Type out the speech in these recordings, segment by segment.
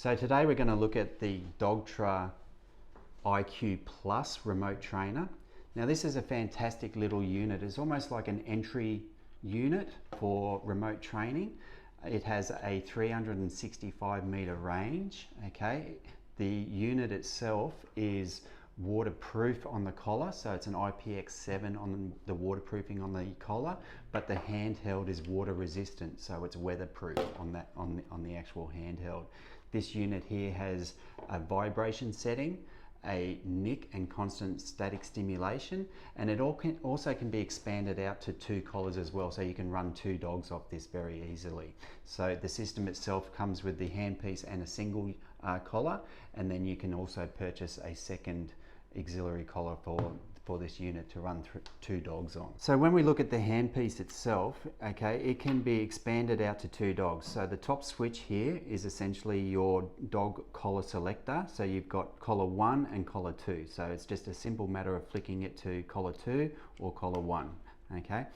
So today we're going to look at the Dogtra IQ Plus remote trainer. Now this is a fantastic little unit. It's almost like an entry unit for remote training. It has a 365 meter range. Okay, the unit itself is waterproof on the collar, so it's an IPX7 on the waterproofing on the collar, but the handheld is water resistant, so it's weatherproof on the actual handheld. This unit here has a vibration setting, a nick and constant static stimulation, and it also can be expanded out to 2 collars as well, so you can run 2 dogs off this very easily. So the system itself comes with the handpiece and a single collar, and then you can also purchase a second auxiliary collar for this unit to run 2 dogs on. So when we look at the handpiece itself, okay, it can be expanded out to 2 dogs. So the top switch here is essentially your dog collar selector. So you've got collar 1 and collar 2. So it's just a simple matter of flicking it to collar 2 or collar 1, okay?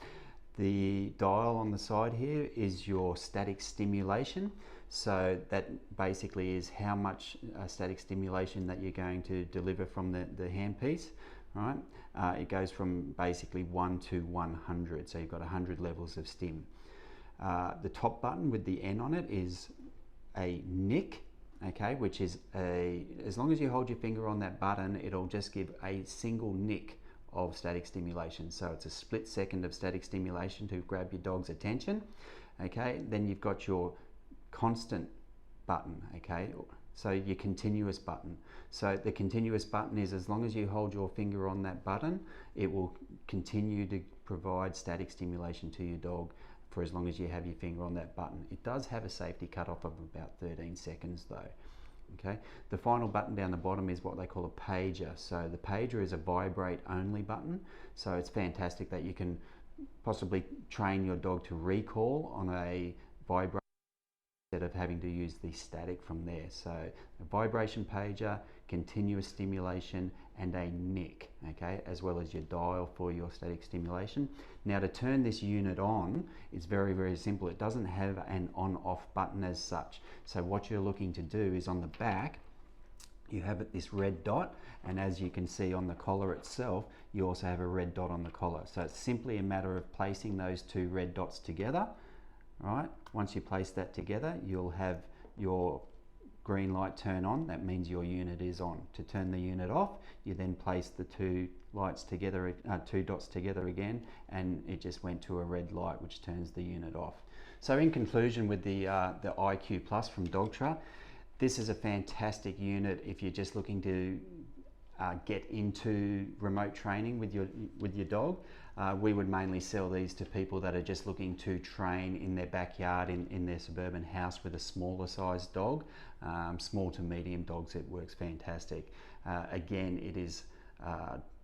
The dial on the side here is your static stimulation. So that basically is how much static stimulation that you're going to deliver from the handpiece, right? It goes from basically 1 to 100, so you've got 100 levels of stim. The top button with the N on it is a nick, okay, which is as long as you hold your finger on that button, it'll just give a single nick of static stimulation. So it's a split second of static stimulation to grab your dog's attention, okay? Then you've got your constant button, okay, so your continuous button. So the continuous button is as long as you hold your finger on that button, it will continue to provide static stimulation to your dog for as long as you have your finger on that button. It does have a safety cutoff of about 13 seconds though. Okay, the final button down the bottom is what they call a pager. So the pager is a vibrate only button, so it's fantastic that you can possibly train your dog to recall on a vibrate instead of having to use the static from there. So a vibration pager, continuous stimulation, and a nick, okay, as well as your dial for your static stimulation. Now to turn this unit on, it's very, very simple. It doesn't have an on-off button as such. So what you're looking to do is on the back, you have this red dot, and as you can see on the collar itself, you also have a red dot on the collar. So it's simply a matter of placing those 2 red dots together. Right, once you place that together, you'll have your green light turn on. That means your unit is on. To turn the unit off, you then place the 2 lights together, 2 dots together again, and it just went to a red light, which turns the unit off. So in conclusion, with the IQ Plus from Dogtra, this is a fantastic unit if you're just looking to get into remote training with your dog. We would mainly sell these to people that are just looking to train in their backyard, in their suburban house with a smaller sized dog. Small to medium dogs, it works fantastic. Again, it is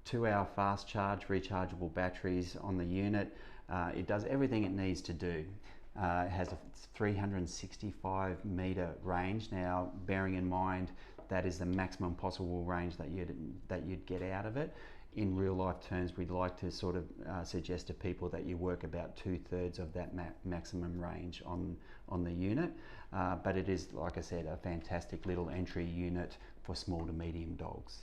2-hour fast charge, rechargeable batteries on the unit. It does everything it needs to do. It has a 365 meter range. Now, bearing in mind that is the maximum possible range that you'd get out of it. In real life terms, we'd like to sort of suggest to people that you work about 2/3 of that maximum range on the unit. But it is, like I said, a fantastic little entry unit for small to medium dogs.